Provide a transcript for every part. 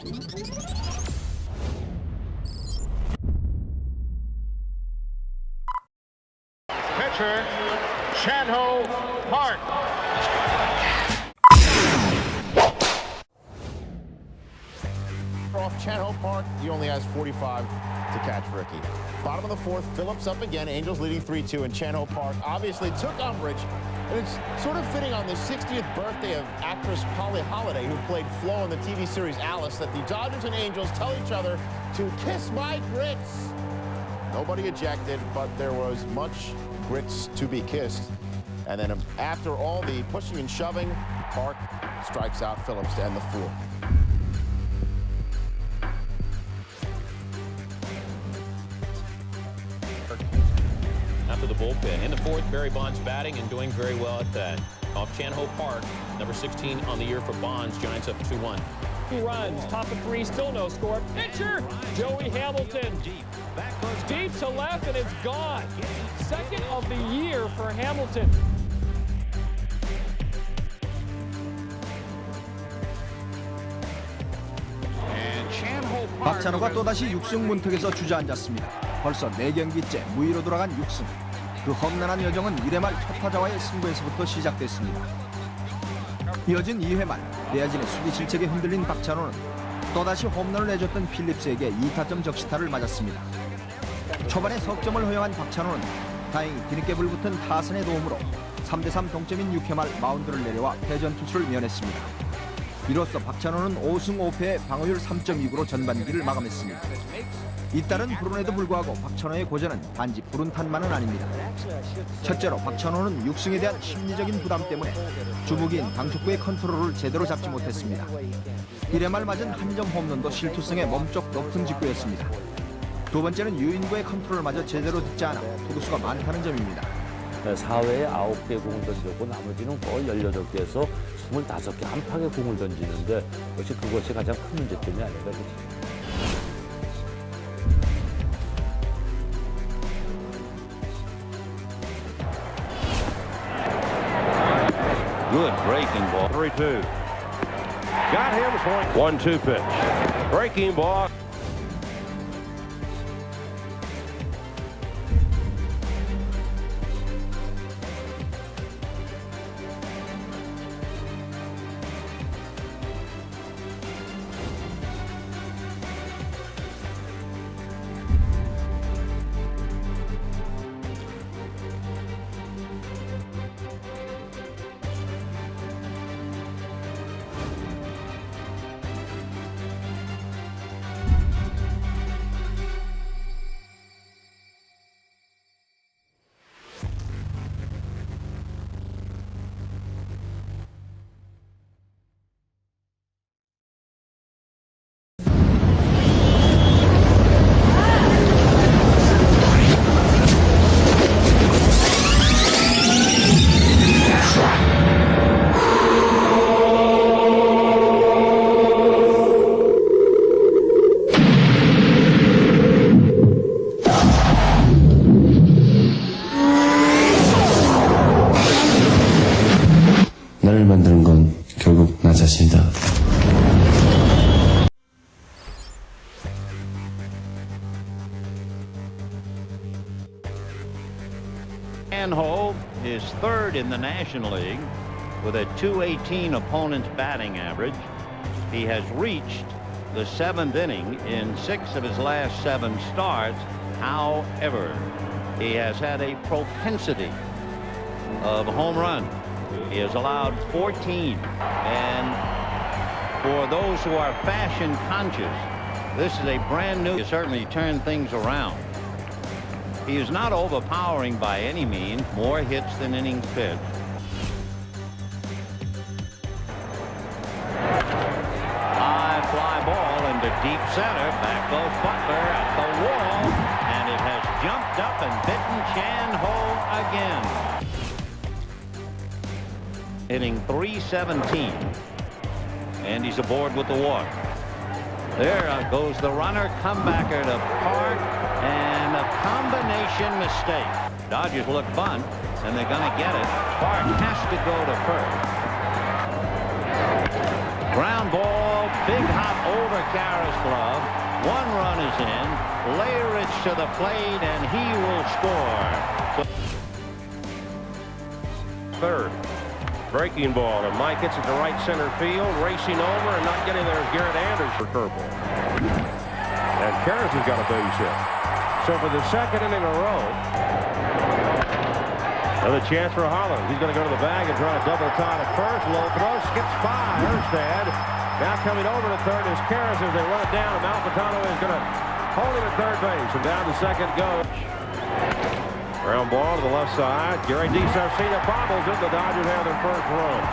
Pitcher, Chan-ho Park. Off Chan-ho Park, he only has 45 to catch Ricky. Bottom of the fourth, Phillips up again. Angels leading 3-2, and Chan-ho Park obviously took umbrage. And it's sort of fitting on the 60th birthday of actress Polly Holliday, who played Flo in the TV series Alice, that the Dodgers and Angels tell each other to kiss my grits. Nobody ejected, but there was much grits to be kissed. And then after all the pushing and shoving, Park strikes out Phillips to end the fourth. After the bullpen. In the fourth, Barry Bonds batting and doing very well at that. Off Chan-ho Park, number 16 on the year for Bonds. Giants up 2-1. 2 runs, top of 3, still no score. Pitcher, Joey Hamilton. Deep to left, and it's gone. Second of the year for Hamilton. 박찬호가 또다시 6승 문턱에서 주저앉았습니다. 벌써 4경기째 무위로 돌아간 6승. 그 험난한 여정은 1회 말 첫 타자와의 승부에서부터 시작됐습니다. 이어진 2회 말 내야진의 수비 실책에 흔들린 박찬호는 또다시 홈런을 내줬던 필립스에게 2타점 적시타를 맞았습니다. 초반에 석점을 허용한 박찬호는 다행히 뒤늦게 불붙은 타선의 도움으로 3대3 동점인 6회 말 마운드를 내려와 패전 투수를 면했습니다. 이로써 박찬호는 5승 5패의 방어율 3.29로 전반기를 마감했습니다. 잇따른 불운에도 불구하고 박찬호의 고전은 단지 불운탄만은 아닙니다. 첫째로 박찬호는 6승에 대한 심리적인 부담 때문에 주무기인 강촉구의 컨트롤을 제대로 잡지 못했습니다. 1회 말 맞은 한점 홈런도 실투성의 몸쪽 높은 직구였습니다. 두 번째는 유인구의 컨트롤마저 제대로 듣지 않아 투구수가 많다는 점입니다. 4회에 9개 공을 던졌고 나머지는 거의 18개에서 25개 한방에 공을 던지는데 역시 그것이 가장 큰 문제점이 아닌가 싶습니다. Good breaking ball. 3-2. Got him for 1-2 pitch. Breaking ball. 나를 만드는 건 결국 나 자신이다. Chan-ho is third in the National League with a .218 opponent's batting average. He has reached the 7th inning in 6 of his last 7 starts. However, he has had a propensity of home runs. He has allowed 14, and for those who are fashion conscious, this is a brand new, certainly turn things around. He is not overpowering by any means, more hits than innings pitched. High fly ball into deep center, back goes Butler at the wall, and it has jumped up and bitten Chan-ho again. Hitting .317, and he's aboard with the walk. There goes the runner, comebacker to Park, and a combination mistake. Dodgers look bunt, and they're going to get it. Park has to go to first. Ground ball, big hop over Kara's glove. 1 run is in. Layerich to the plate, and he will score. Third. Breaking ball, and Mike hits it to right center field. Racing over and not getting there is Garrett Anders for curveball. And Karras has got a base hit. So for the second inning in a row, another chance for Holland. He's going to go to the bag and try to double tie to first. Low throw, skips by. Erstad. Now coming over to third is Karras as they run it down. And Malfitano is going to hold him at third base. And down to second goes. Ground ball to the left side. Gary DiSarcina bobbles it. The Dodgers have their first run.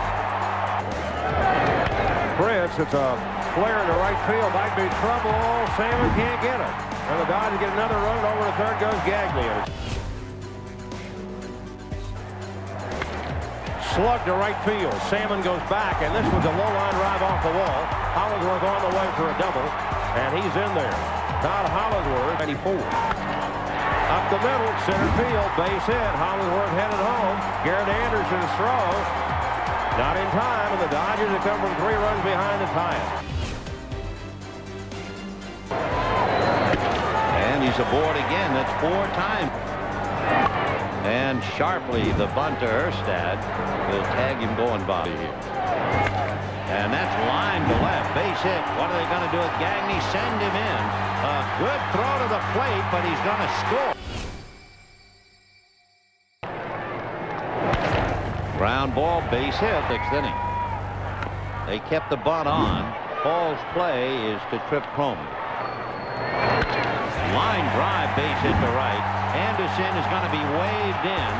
Prince, it's a flare into right field. Might be trouble. Salmon can't get it. And the Dodgers get another run. Over to third goes Gagne. Slug to right field. Salmon goes back, and this was a low line drive off the wall. Hollingsworth on the way for a double, and he's in there. Todd Hollingsworth, 94. Up the middle, center field, base hit. Hollingsworth headed home. Garrett Anderson's throw. Not in time, and the Dodgers have come from 3 runs behind to tie it. And he's aboard again. That's 4 times. And sharply, the bunt to Erstad will tag him going by here. And that's line to left. Base hit. What are they going to do with Gagne? Send him in. A good throw to the plate, but he's going to score. Ground ball, base hit, 6th inning. They kept the bunt on. Paul's play is to Trip Croman. Line drive, base hit to right. Anderson is going to be waved in.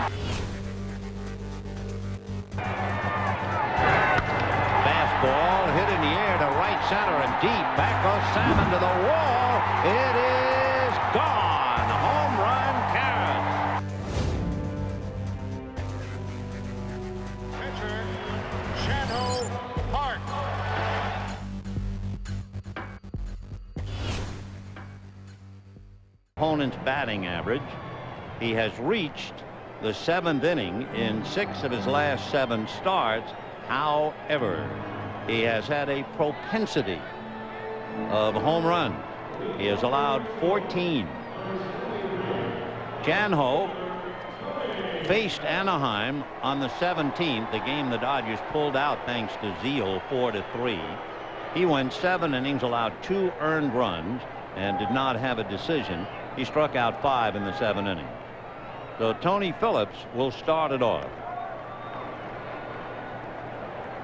Fastball hit in the air to right center and deep. Back goes Salmon to the wall. It is gone. Home run, Karras. Pitcher, Chanho Park. Opponent's batting average. He has reached the 7th inning in 6 of his last 7 starts. However, he has had a propensity of home run. He has allowed 14. Chanho faced Anaheim on the 17th, the game the Dodgers pulled out thanks to Zeal 4-3. He went 7 innings, allowed 2 earned runs, and did not have a decision. He struck out 5 in the 7th inning. So Tony Phillips will start it off.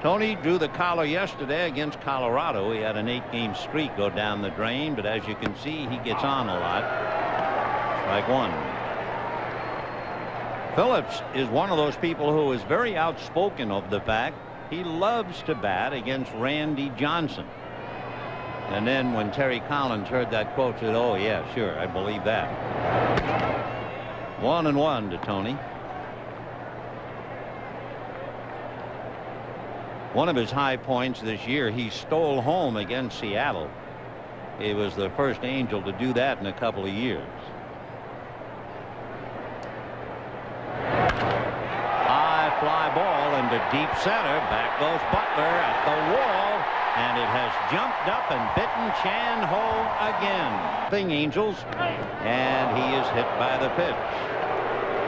Tony drew the collar yesterday against Colorado. He had an 8-game streak go down the drain, but as you can see, he gets on a lot. Strike 1. Phillips is one of those people who is very outspoken of the fact he loves to bat against Randy Johnson. And then when Terry Collins heard that quote, said, "Oh yeah, sure, I believe that." 1-1 to Tony. One of his high points this year, he stole home against Seattle. He was the first Angel to do that in a couple of years. High fly ball into deep center. Back goes Butler at the wall. And it has jumped up and bitten Chanho again. Angels, and he is hit by the pitch.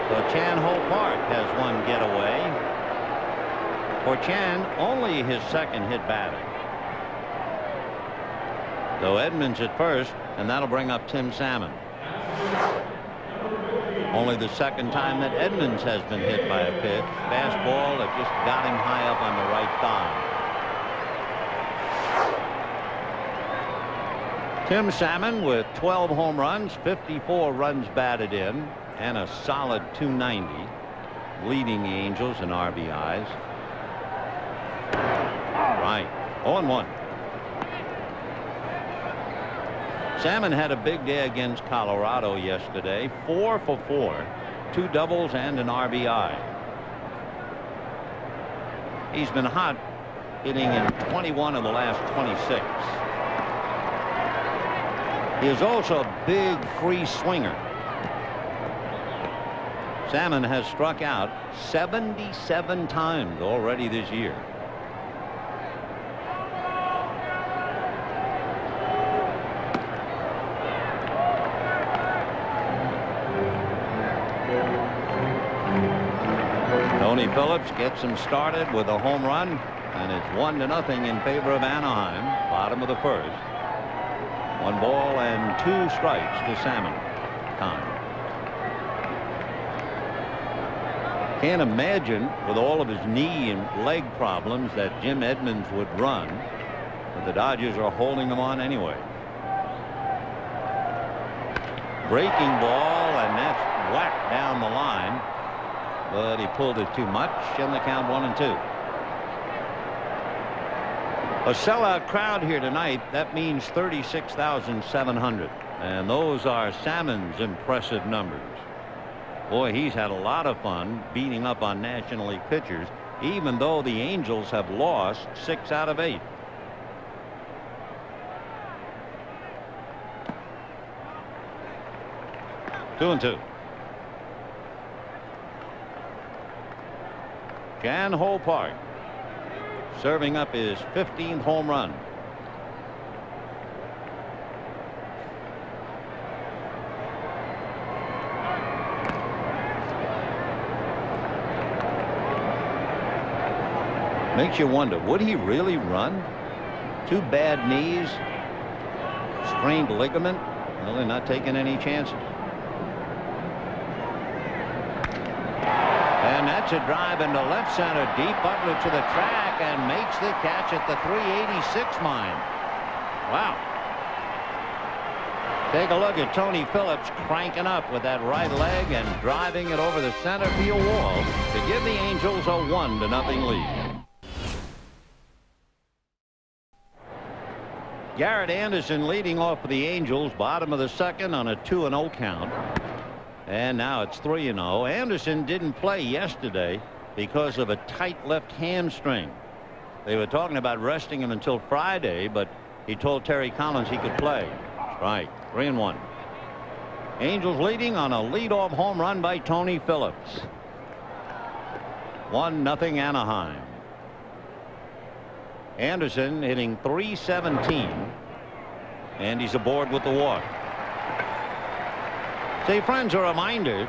So Chanho Park has one getaway. For Chan, only his 2nd hit batter. So Edmonds at first, and that'll bring up Tim Salmon. Only the 2nd time that Edmonds has been hit by a pitch. Fastball that just got him high up on the right thigh. Tim Salmon with 12 home runs, 54 runs batted in, and a solid .290, leading the Angels in RBIs. Right, 0-1. Salmon had a big day against Colorado yesterday. 4 for 4, 2 doubles and an RBI. He's been hot, hitting in 21 of the last 26. He is also a big free swinger. Salmon has struck out 77 times already this year. Tony Phillips gets him started with a home run, and it's 1-0 in favor of Anaheim. Bottom of the first. 1 ball and 2 strikes to Salmon. Time. Can't imagine with all of his knee and leg problems that Jim Edmonds would run, but the Dodgers are holding him on anyway. Breaking ball, and that's whacked down the line, but he pulled it too much, and the count 1-2. A sellout crowd here tonight. That means 36,700, and those are Salmon's impressive numbers. Boy, he's had a lot of fun beating up on National League pitchers, even though the Angels have lost 6 out of 8. Two and two. Chan Ho Park serving up his 15th home run. Makes you wonder, would he really run? 2 bad knees, sprained ligament. Well, they're not taking any chances. And that's a drive into left center, deep. Butler to the track and makes the catch at the 386 line. Wow. Take a look at Tony Phillips cranking up with that right leg and driving it over the center field wall to give the Angels a 1-0 lead. Garrett Anderson leading off for the Angels, bottom of the second on a 2-0 count. And now it's 3-0. Anderson didn't play yesterday because of a tight left hamstring. They were talking about resting him until Friday, but he told Terry Collins he could play. Right, 3-1. Angels leading on a leadoff home run by Tony Phillips. 1-0 Anaheim. Anderson hitting .317, and he's aboard with the walk. Say, friends, a reminder,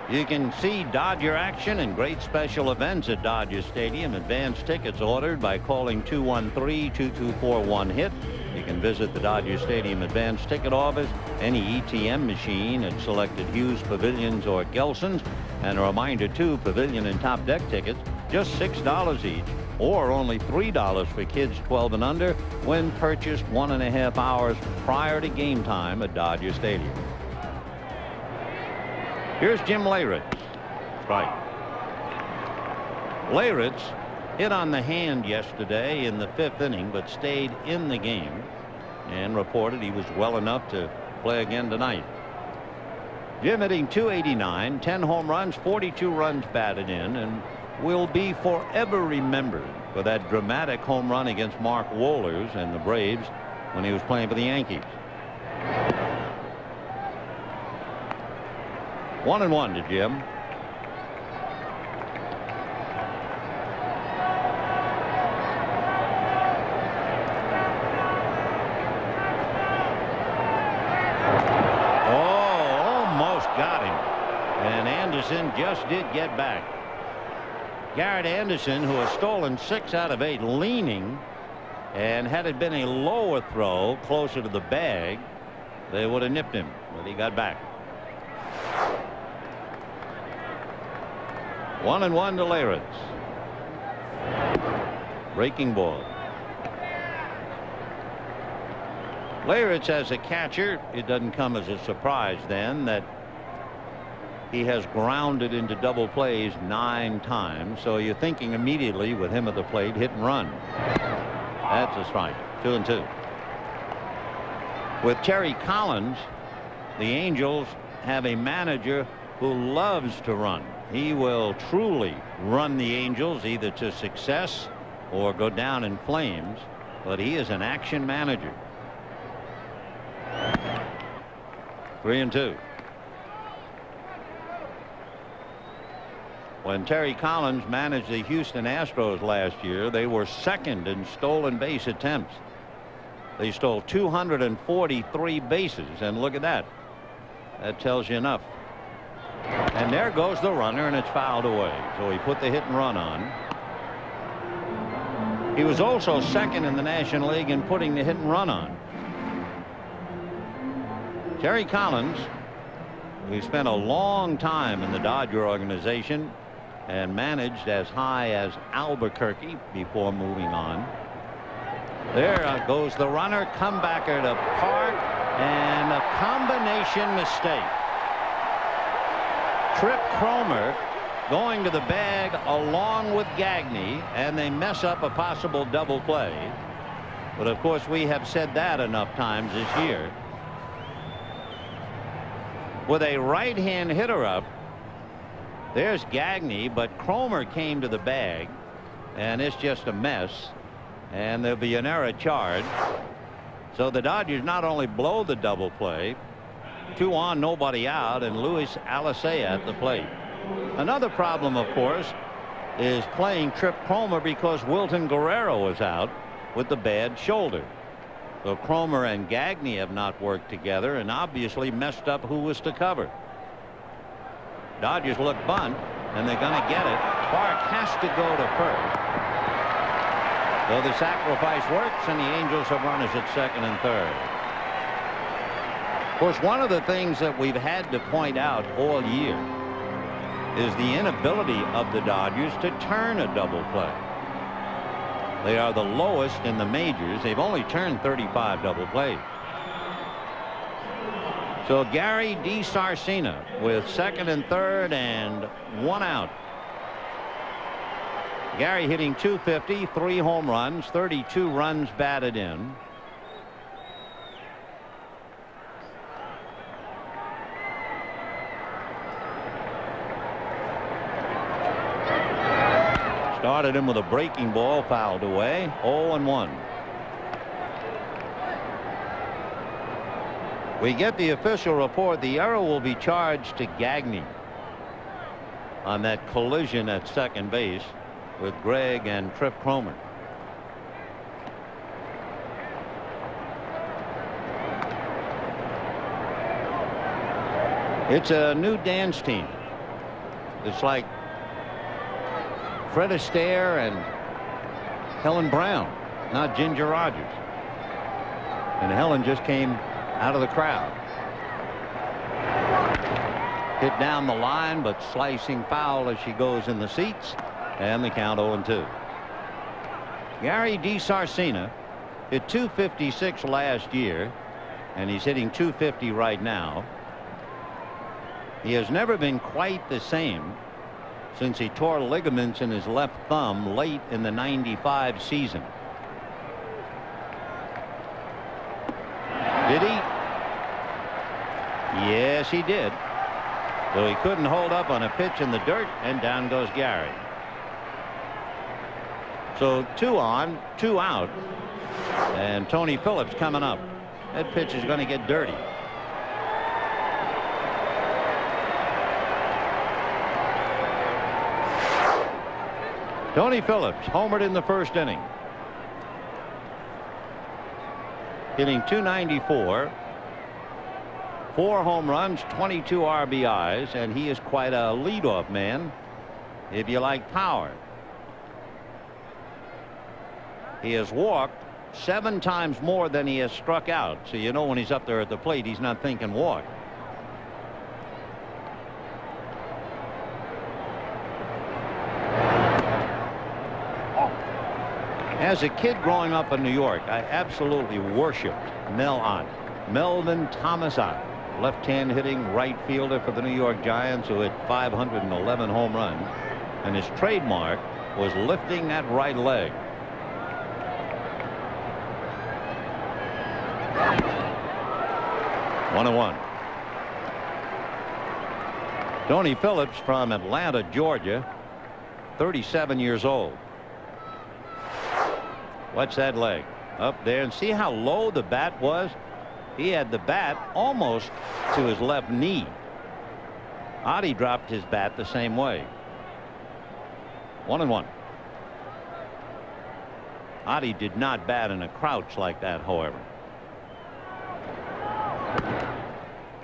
you can see Dodger action and great special events at Dodger Stadium. Advance tickets ordered by calling 213-2241-HIT. You can visit the Dodger Stadium advance ticket office, any ETM machine at selected Hughes Pavilions or Gelson's. And a reminder, too, Pavilion and Top Deck tickets, just $6 each, or only $3 for kids 12 and under when purchased 1.5 hours prior to game time at Dodger Stadium. Here's Jim Leyritz. Right. Leyritz hit on the hand yesterday in the 5th inning, but stayed in the game and reported he was well enough to play again tonight. Jim hitting .289, 10 home runs, 42 runs batted in, and will be forever remembered for that dramatic home run against Mark Wohlers and the Braves when he was playing for the Yankees. 1-1 to Jim. Got him, and Anderson just did get back. Garrett Anderson, who has stolen 6 out of 8, leaning, and had it been a lower throw closer to the bag, they would have nipped him, but he got back. 1-1 to Leyritz. Breaking ball. Leyritz as a catcher, it doesn't come as a surprise then that he has grounded into double plays 9 times, so you're thinking immediately with him at the plate, hit and run. That's a strike. 2-2. With Terry Collins, the Angels have a manager who loves to run. He will truly run the Angels either to success or go down in flames, but he is an action manager. 3-2. When Terry Collins managed the Houston Astros last year, they were second in stolen base attempts. They stole 243 bases, and look at that. That tells you enough. And there goes the runner, and it's fouled away. So he put the hit and run on. He was also second in the National League in putting the hit and run on. Terry Collins, who spent a long time in the Dodger organization and managed as high as Albuquerque before moving on. There goes the runner, comebacker to Park, and a combination mistake. Trip Cromer going to the bag along with Gagne, and they mess up a possible double play. But of course, we have said that enough times this year. With a right-hand hitter up, there's Gagne, but Cromer came to the bag, and it's just a mess, and there'll be an error charge. So the Dodgers not only blow the double play, 2 on, nobody out, and Luis Alicea at the plate. Another problem, of course, is playing Trip Cromer because Wilton Guerrero is out with the bad shoulder. So Cromer and Gagne have not worked together and obviously messed up who was to cover. Dodgers look bunt, and they're going to get it. Park has to go to first. So the sacrifice works, and the Angels have runners at second and third. Of course, one of the things that we've had to point out all year is the inability of the Dodgers to turn a double play. They are the lowest in the majors. They've only turned 35 double plays. So Gary DiSarcina with second and third and 1 out. Gary hitting .250, 3 home runs, 32 runs batted in. Started him with a breaking ball, fouled away. 0-1. We get the official report. The error will be charged to Gagne on that collision at second base with Gregg and Trip Cromer. It's a new dance team. It's like Fred Astaire and Helen Brown, not Ginger Rogers. And Helen just came out of the crowd. Hit down the line, but slicing foul as she goes in the seats, and the count 0-2. Gary DiSarcina hit .256 last year, and he's hitting .250 right now. He has never been quite the same since he tore ligaments in his left thumb late in the '95 season. Did he? Yes, he did. So he couldn't hold up on a pitch in the dirt, and down goes Gary. So 2 on, 2 out, and Tony Phillips coming up. That pitch is going to get dirty. Tony Phillips homered in the first inning, hitting .294, 4 home runs, 22 RBIs, and he is quite a leadoff man if you like power. He has walked 7 times more than he has struck out, so you know when he's up there at the plate he's not thinking walk. As a kid growing up in New York, I absolutely worshipped Mel Ott, Melvin Thomas Ott, left-hand hitting right fielder for the New York Giants, who hit 511 home runs, and his trademark was lifting that right leg. One and 1. Tony Phillips from Atlanta, Georgia, 37 years old. Watch that leg up there and see how low the bat was. He had the bat almost to his left knee. Oddie dropped his bat the same way. 1 and 1. Oddie did not bat in a crouch like that, however.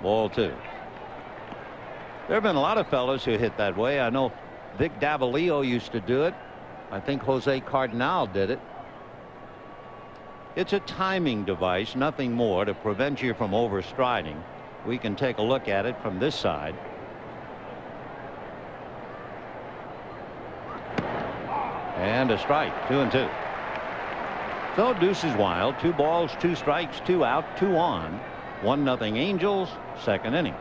Ball 2. There have been a lot of fellas who hit that way. I know Vic Davalillo used to do it. I think Jose Cardinal did it. It's a timing device, nothing more, to prevent you from overstriding. We can take a look at it from this side. And a strike, 2-2. So deuce is wild. 2 balls, 2 strikes, 2 out, 2 on. 1-0 Angels, second inning.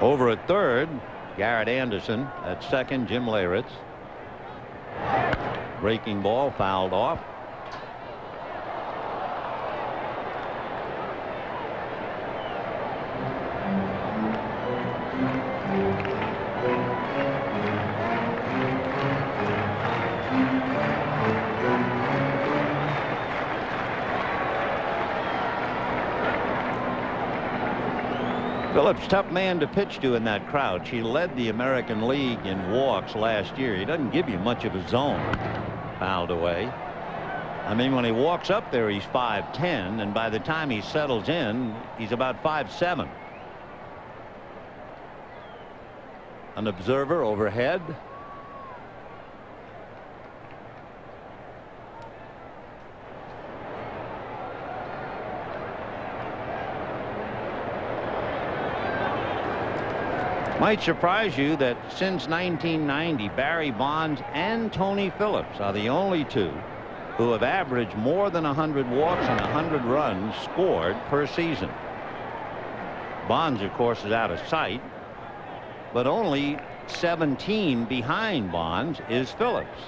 Over at third, Garrett Anderson. At second, Jim Leyritz. Breaking ball fouled off. Phillips, tough man to pitch to in that crowd. He led the American League in walks last year. He doesn't give you much of a zone. Fouled away. I mean, when he walks up there, he's 5'10", and by the time he settles in, he's about 5'7". An observer overhead. Might surprise you that since 1990, Barry Bonds and Tony Phillips are the only two who have averaged more than 100 walks and 100 runs scored per season. Bonds, of course, is out of sight, but only 17 behind Bonds is Phillips.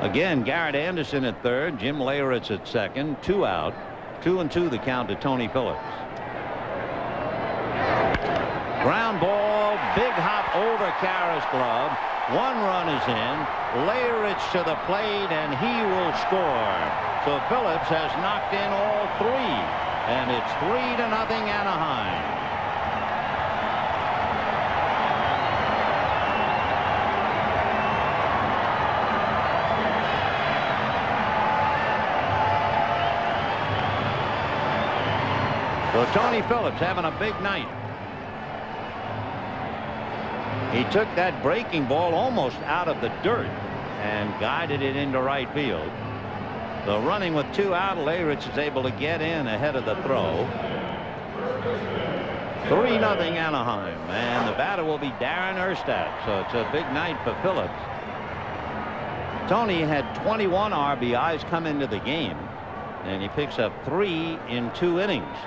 Again, Garrett Anderson at third, Jim Leyritz at second, 2 out, 2-2 the count to Tony Phillips. Ground ball, big hop over Kara's glove. 1 run is in. Leyritz to the plate, and he will score. So Phillips has knocked in all 3, and it's 3-0 Anaheim. So Tony Phillips having a big night. He took that breaking ball almost out of the dirt and guided it into right field. So running with 2 out, Leyritz is able to get in ahead of the throw. 3-0 Anaheim, and the batter will be Darren Erstad. So it's a big night for Phillips. Tony had 21 RBIs come into the game, and he picks up 3 in 2 innings.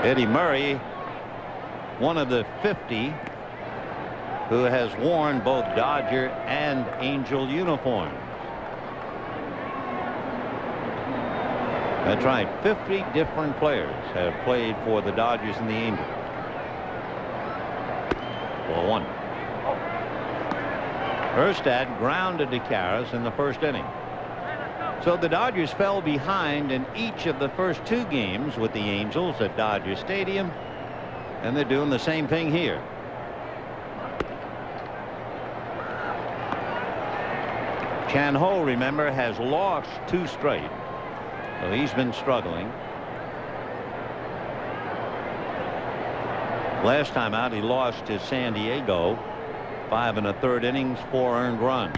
Eddie Murray, one of the 50 who has worn both Dodger and Angel uniforms. That's right, 50 different players have played for the Dodgers and the Angels. Ball 1. Erstad grounded to Karras in the first inning. So the Dodgers fell behind in each of the first 2 games with the Angels at Dodger Stadium, and they're doing the same thing here. Chan Ho, remember, has lost 2 straight, so he's been struggling. Last time out, he lost to San Diego. 5 1/3 innings, 4 earned runs.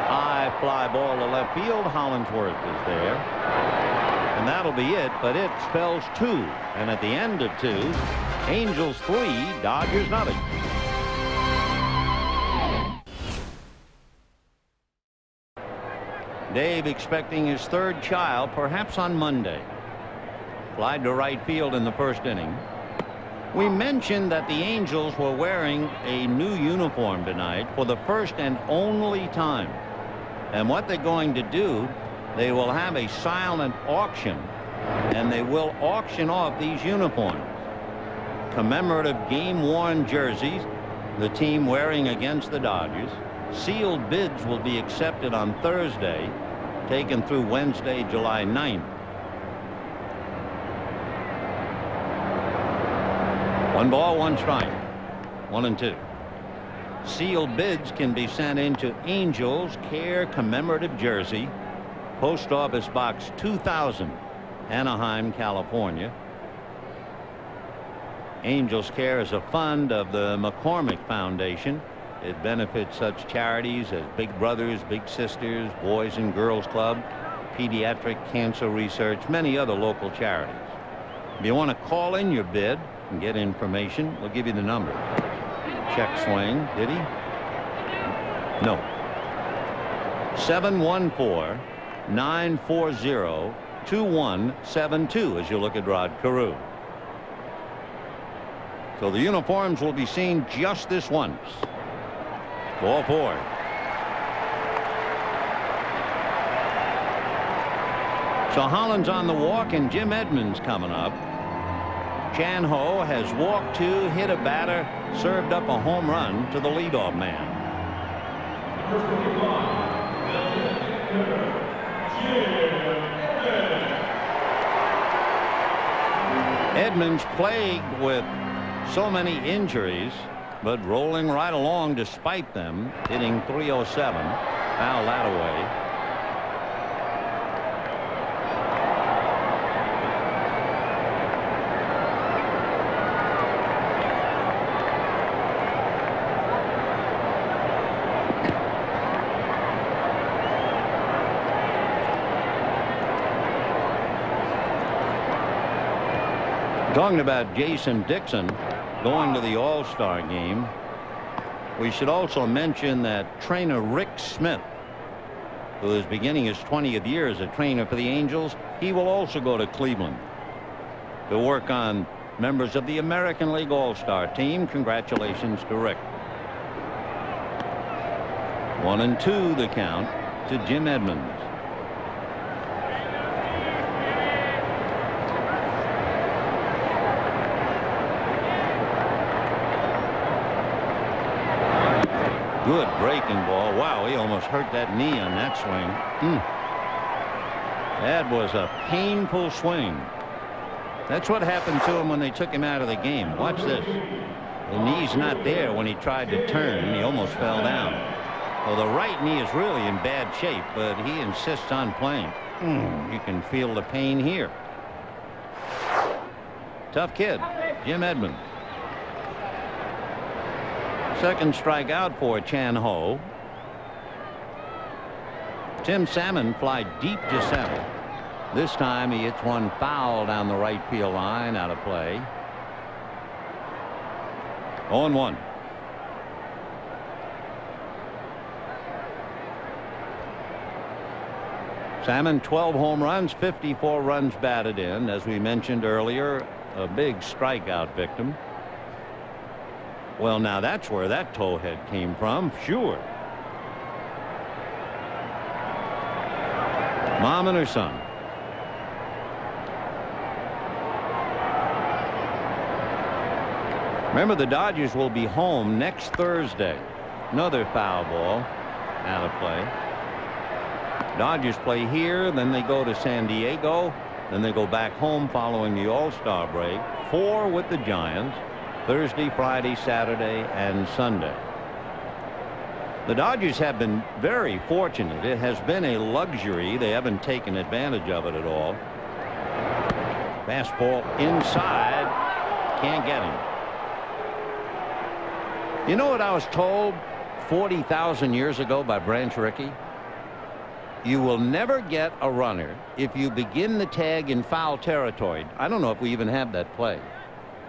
High fly ball to left field. Hollingsworth is there, and that'll be it. But it spells 2, and at the end of 2, Angels 3, Dodgers nothing. Dave expecting his 3rd child, perhaps on Monday. Flied to right field in the first inning. We mentioned that the Angels were wearing a new uniform tonight for the first and only time. And what they're going to do, they will have a silent auction, and they will auction off these uniforms. Commemorative game-worn jerseys, the team wearing against the Dodgers. Sealed bids will be accepted on Thursday, taken through Wednesday, July 9th. 1 ball, 1 strike. 1-2. Sealed bids can be sent into Angels Care commemorative jersey, Post Office Box 2000, Anaheim, California. Angels Care is a fund of the McCormick Foundation. It benefits such charities as Big Brothers, Big Sisters, Boys and Girls Club, Pediatric Cancer Research, many other local charities. If you want to call in your bid and get information, we'll give you the number. Check swing. Did he? No. 714-940-2172 as you look at Rod Carew. So the uniforms will be seen just this once. Ball 4. So Holland's on the walk and Jim Edmonds coming up. Chan Ho has walked 2, hit a batter, served up a home run to the leadoff man. Edmonds plagued with so many injuries, but rolling right along despite them, hitting .307, foul that away. Talking about Jason Dixon going to the All-Star game, we should also mention that trainer Rick Smith, who is beginning his 20th year as a trainer for the Angels, he will also go to Cleveland to work on members of the American League All-Star team. Congratulations to Rick. 1-2 the count to Jim Edmonds. Good breaking ball. Wow, he almost hurt that knee on that swing. That was a painful swing. That's what happened to him when they took him out of the game. Watch this. The knee's not there when he tried to turn. He almost fell down. Well, the right knee is really in bad shape, but he insists on playing. You can feel the pain here. Tough kid, Jim Edmonds. Second strikeout for Chan Ho. Tim Salmon fly deep to center. This time he hits one foul down the right field line, out of play. 0-1. Salmon 12 home runs, 54 runs batted in. As we mentioned earlier, a big strikeout victim. Well, now that's where that towhead came from. Sure. Mom and her son. Remember, the Dodgers will be home next Thursday. Another foul ball, out of play. Dodgers play here, then they go to San Diego, then they go back home following the All-Star break. 4 with the Giants. Thursday, Friday, Saturday, and Sunday. The Dodgers have been very fortunate. It has been a luxury. They haven't taken advantage of it at all. Fastball inside. Can't get him. You know what I was told 40,000 years ago by Branch Rickey? You will never get a runner if you begin the tag in foul territory. I don't know if we even have that play.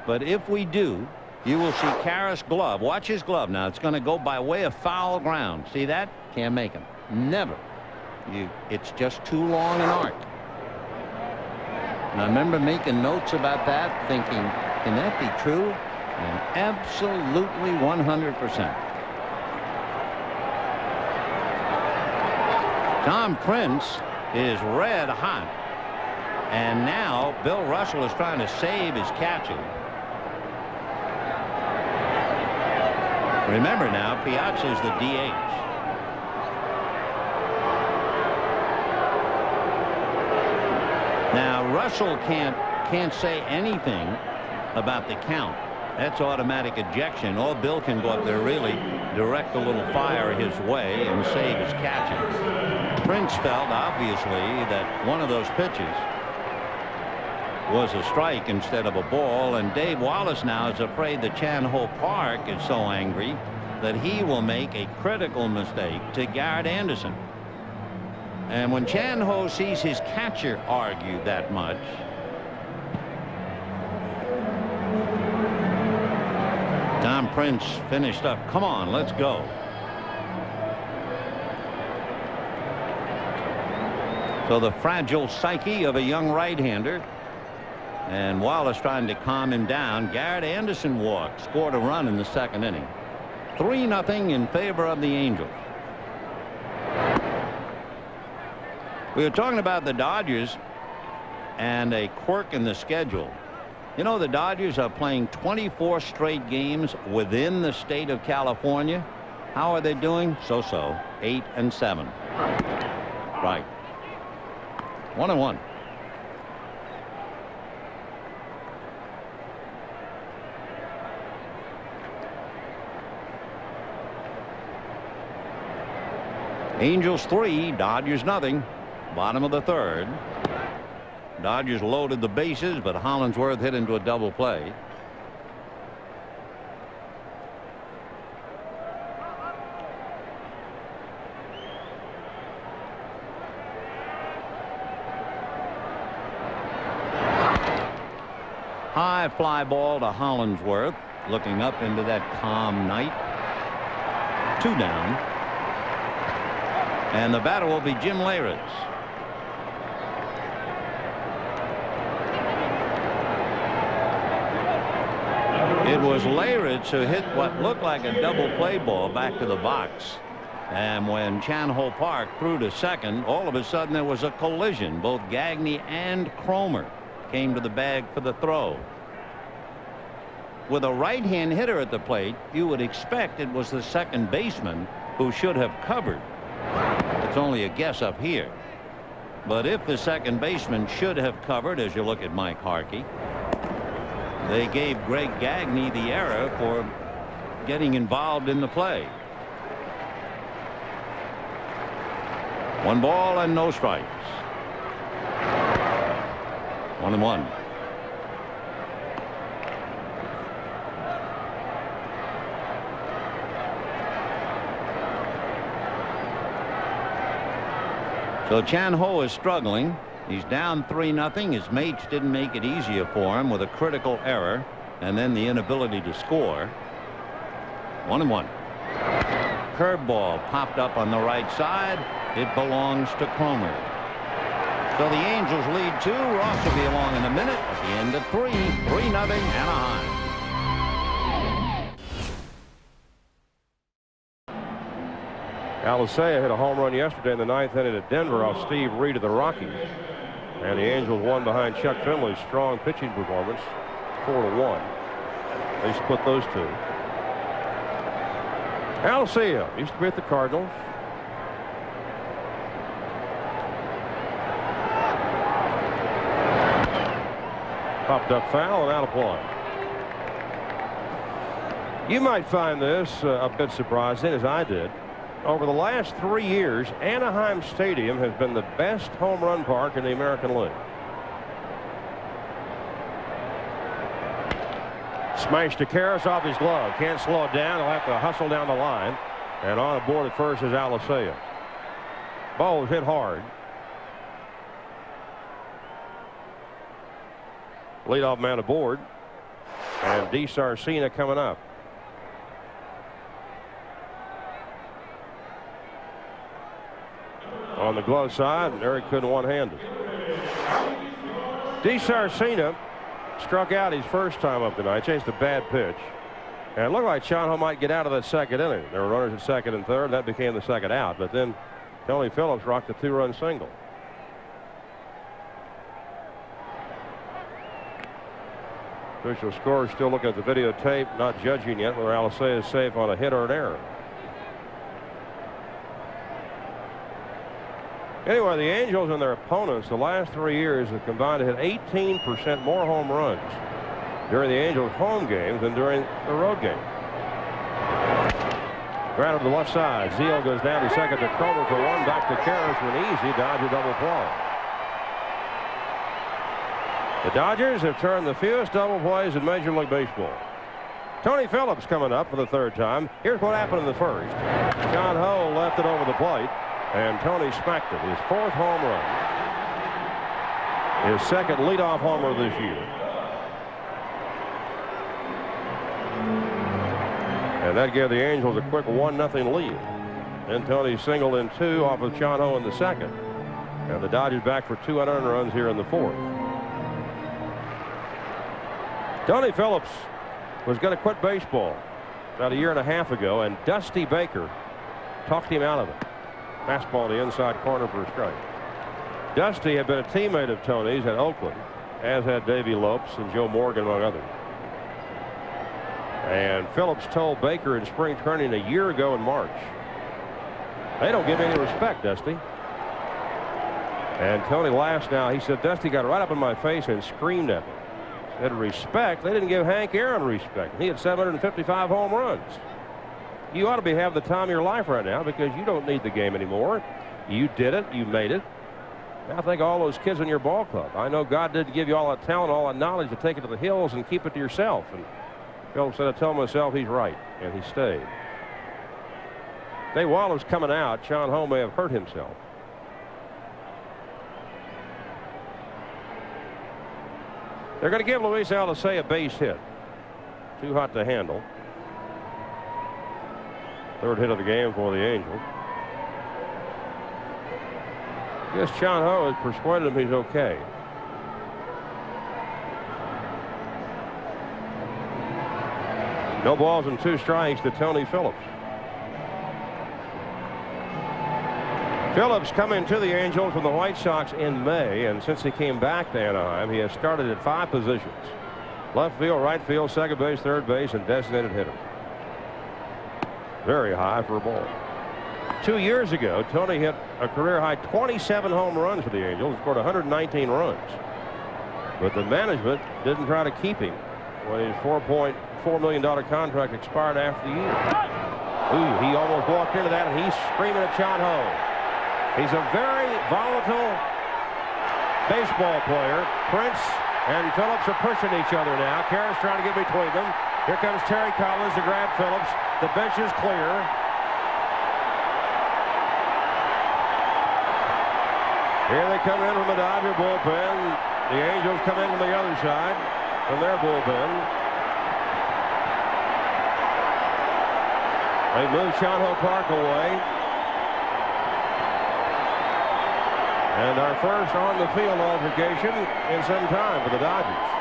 But if we do, you will see Karras' glove. Watch his glove now. It's going to go by way of foul ground. See that? Can't make him. Never. It's just too long an arc. And I remember making notes about that, thinking, can that be true? And absolutely 100%. Tom Prince is red hot. And now Bill Russell is trying to save his catcher. Remember now, Piazza is the DH. Now Russell can't say anything about the count. That's automatic ejection. All Bill can go up there really direct a little fire his way and save his catches. Prince felt obviously that one of those pitches was a strike instead of a ball, and Dave Wallace now is afraid that Chan-Ho Park is so angry that he will make a critical mistake to Garrett Anderson. And when Chan-Ho sees his catcher argue that much, Tom Prince finished up. Come on, let's go. So the fragile psyche of a young right-hander, and Wallace trying to calm him down. Garrett Anderson walked, scored a run in the second inning. 3-0 in favor of the Angels. We were talking about the Dodgers and a quirk in the schedule. You know, the Dodgers are playing 24 straight games within the state of California. How are they doing? So-so. 8-7. Right. 1-1. Angels 3, Dodgers nothing. Bottom of the third. Dodgers loaded the bases, but Hollingsworth hit into a double play. High fly ball to Hollingsworth, looking up into that calm night. 2 down. And the batter will be Jim Leyritz. It was Leyritz who hit what looked like a double play ball back to the box. And when Chan-Ho Park threw to second, all of a sudden there was a collision. Both Gagne and Cromer came to the bag for the throw. With a right-hand hitter at the plate, you would expect it was the second baseman who should have covered. It's only a guess up here. But if the second baseman should have covered, as you look at Mike Harkey, they gave Greg Gagne the error for getting involved in the play. 1 ball and no strikes. 1-1. So Chan-Ho is struggling. He's down 3-0. His mates didn't make it easier for him with a critical error and then the inability to score. 1-1. Curveball popped up on the right side. It belongs to Cromer. So the Angels lead 2. Ross will be along in a minute at the end of 3. 3-0 Anaheim. Alicea hit a home run yesterday in the 9th inning at Denver off Steve Reed of the Rockies. And the Angels won behind Chuck Finley's strong pitching performance, 4-1. They split those two. Alicea used to be at the Cardinals. Popped up foul and out of play. You might find this a bit surprising, as I did. Over the last 3 years, Anaheim Stadium has been the best home run park in the American League. Smashed to Karras off his glove. Can't slow it down. He'll have to hustle down the line. And on the board at first is Alicea. Ball was hit hard. Leadoff man aboard. And DeSarcina coming up. On the glove side, and Eric couldn't one-hand it. DeSarcina struck out his first time up tonight. Chased a bad pitch. And it looked like Chan-Ho might get out of that second inning. There were runners at second and third. That became the second out. But then Tony Phillips rocked a 2-run single. Official scorers still looking at the videotape, not judging yet whether Alicea is safe on a hit or an error. Anyway, the Angels and their opponents the last 3 years have combined to hit 18% more home runs during the Angels' home games than during the road game. Grounded to the left side. Zeal goes down to second to Cromer for one. Back to Karras for an easy Dodger double play. The Dodgers have turned the fewest double plays in Major League Baseball. Tony Phillips coming up for the third time. Here's what happened in the first. John Ho left it over the plate, and Tony smacked it. His 4th home run. His 2nd leadoff homer this year. And that gave the Angels a quick 1-0 lead. Then Tony singled in 2 off of John Ho in the 2nd. And the Dodgers back for 2 unearned runs here in the 4th. Tony Phillips was going to quit baseball about a year and a half ago, and Dusty Baker talked him out of it. Fastball in the inside corner for a strike. Dusty had been a teammate of Tony's at Oakland, as had Davey Lopes and Joe Morgan, among others. And Phillips told Baker in spring training a year ago in March, "They don't give me any respect, Dusty." And Tony laughs now. He said, "Dusty got right up in my face and screamed at me. Said respect. They didn't give Hank Aaron respect. He had 755 home runs. You ought to have the time of your life right now because you don't need the game anymore. You did it. You made it. Now think of all those kids in your ball club. I know God didn't give you all that talent, all that knowledge to take it to the hills and keep it to yourself." And Phillips said, "I tell myself he's right," and he stayed. Dave Waller's coming out. John Ho may have hurt himself. They're going to give Luis Alcé a base hit. Too hot to handle. 3rd hit of the game for the Angels. I guess John Ho has persuaded him he's okay. No balls and 2 strikes to Tony Phillips. Phillips coming to the Angels from the White Sox in May, and since he came back to Anaheim, he has started at 5 positions: left field, right field, second base, third base, and designated hitter. Very high for a ball. 2 years ago, Tony hit a career-high 27 home runs for the Angels, scored 119 runs. But the management didn't try to keep him when his $4.4 million contract expired after the year. Ooh, he almost walked into that, and he's screaming at John Ho. He's a very volatile baseball player. Prince and Phillips are pushing each other now. Karras trying to get between them. Here comes Terry Collins to grab Phillips. The bench is clear. Here they come in from the Dodger bullpen. The Angels come in from the other side from their bullpen. They move Chanho Park away. And our first on-the-field altercation in some time for the Dodgers.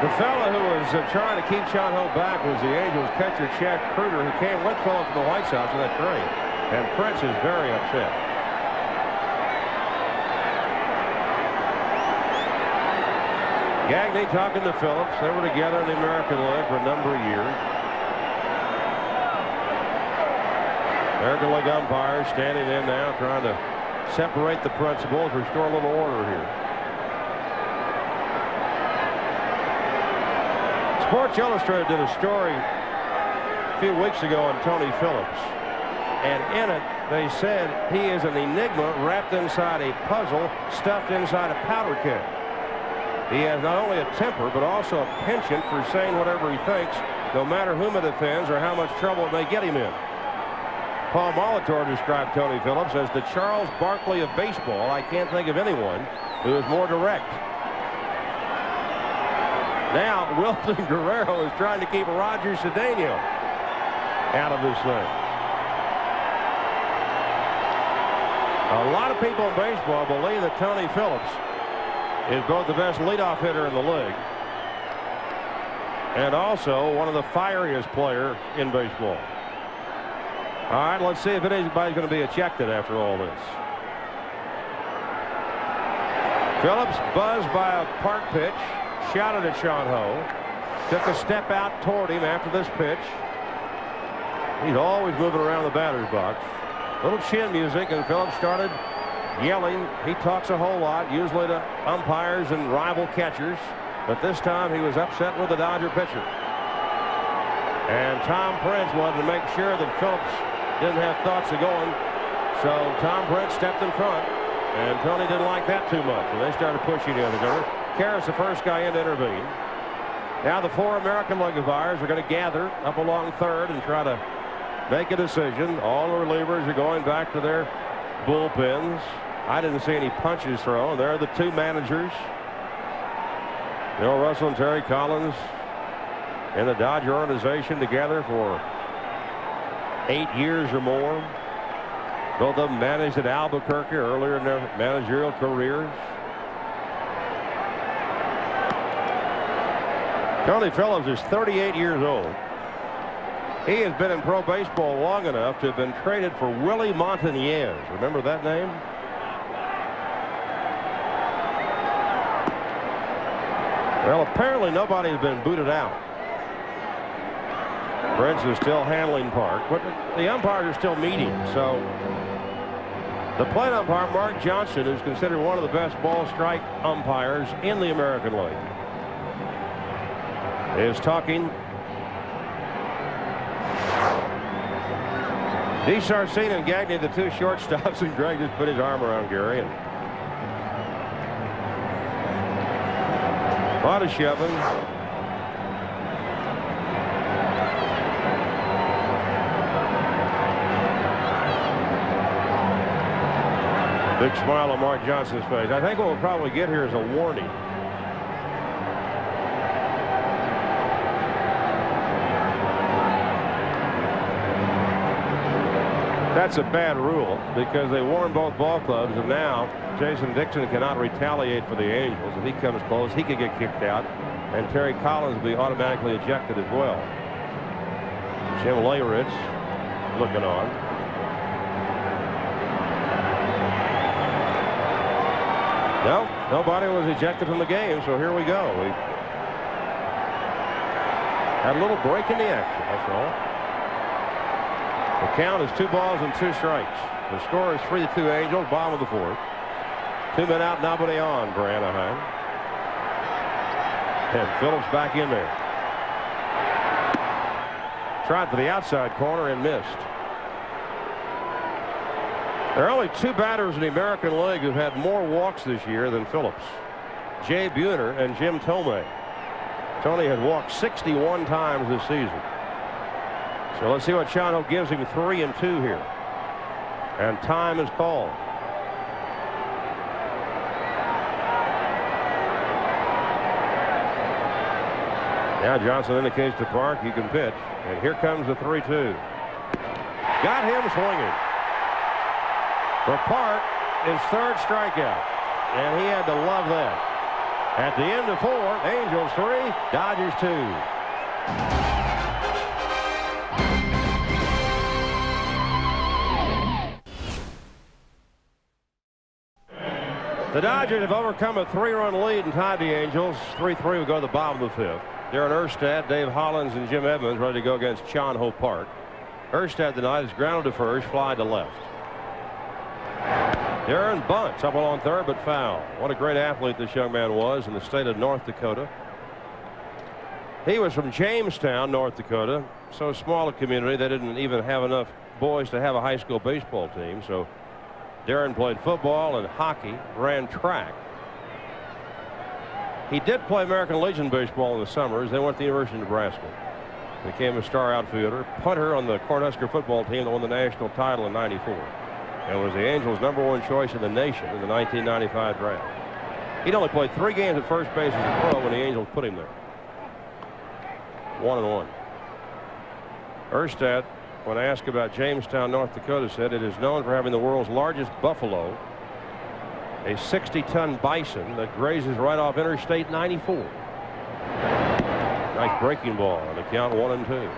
The fella who was trying to keep Chanho back was the Angels catcher Chad Kruger, who came with Phillips from the White Sox in that trade. And Prince is very upset. Gagne talking to Phillips. They were together in the American League for a number of years. American League umpires standing in now trying to separate the principals, restore a little order here. Sports Illustrated did a story a few weeks ago on Tony Phillips, and in it they said he is an enigma wrapped inside a puzzle stuffed inside a powder keg. He has not only a temper but also a penchant for saying whatever he thinks, no matter whom it offends or how much trouble it may get him in. Paul Molitor described Tony Phillips as the Charles Barkley of baseball. I can't think of anyone who is more direct. Now, Wilton Guerrero is trying to keep Roger Cedeno out of this thing. A lot of people in baseball believe that Tony Phillips is both the best leadoff hitter in the league and also one of the fieriest players in baseball. All right, let's see if anybody's going to be ejected after all this. Phillips buzzed by a park pitch, shouted at Sean Ho, took a step out toward him after this pitch. He's always moving around the batter's box. Little chin music, and Phillips started yelling. He talks a whole lot, usually to umpires and rival catchers, but this time he was upset with the Dodger pitcher. And Tom Prince wanted to make sure that Phillips didn't have thoughts of going, so Tom Prince stepped in front, and Tony didn't like that too much, and they started pushing the other guy. Karras, the first guy in to intervene. Now the 4 American League umpires are going to gather up along third and try to make a decision. All the relievers are going back to their bullpens. I didn't see any punches thrown. There are the 2 managers, Bill Russell and Terry Collins, in the Dodger organization together for 8 years or more. Both of them managed at Albuquerque earlier in their managerial careers. Tony Phillips is 38 years old. He has been in pro baseball long enough to have been traded for Willie Montañez. Remember that name? Well, apparently nobody's been booted out. Prince is still handling Park, but the umpires are still meeting. So the plate umpire, Mark Johnson, is considered one of the best ball strike umpires in the American League, is talking. DeSarcine and Gagne, the 2 shortstops, and Greg just put his arm around Gary. And a lot of shoving. Big smile on Mark Johnson's face. I think what we'll probably get here is a warning. That's a bad rule because they warn both ball clubs, and now Jason Dixon cannot retaliate for the Angels. If he comes close, he could get kicked out, and Terry Collins will be automatically ejected as well. Jim Leyritz looking on. No, nobody was ejected from the game, so here we go. We had a little break in the action, that's all. The count is 2 balls and 2 strikes. The score is 3-2 Angels, bottom of the 4th. 2 men out, nobody on for Anaheim. And Phillips back in there. Tried for the outside corner and missed. There are only 2 batters in the American League who've had more walks this year than Phillips. Jay Buhner and Jim Thome. Tony had walked 61 times this season. So let's see what Sean Ho gives him. 3 and 2 here. And time is called. Now Johnson indicates to Park you can pitch. And here comes the 3-2. Got him swinging. For Park, his 3rd strikeout. And he had to love that. At the end of 4, Angels 3, Dodgers 2. The Dodgers have overcome a 3-run lead and tied the Angels. 3-3 will go to the bottom of the 5th. Darren Erstad, Dave Hollins, and Jim Edmonds ready to go against Sean Ho Park. Erstad tonight is grounded to first, fly to left. Darren bunts up along third, but foul. What a great athlete this young man was in the state of North Dakota. He was from Jamestown, North Dakota. So small a community, they didn't even have enough boys to have a high school baseball team. So Darren played football and hockey, ran track. He did play American Legion baseball in the summers. Then went to the University of Nebraska. Became a star outfielder, punter on the Cornhusker football team that won the national title in '94. And was the Angels' #1 choice in the nation in the 1995 draft. He'd only played 3 games at first base as a pro when the Angels put him there. 1-1. Erstad, when asked about Jamestown, North Dakota, said it is known for having the world's largest buffalo, a 60-ton bison that grazes right off Interstate 94. Nice breaking ball, and the count 1-2.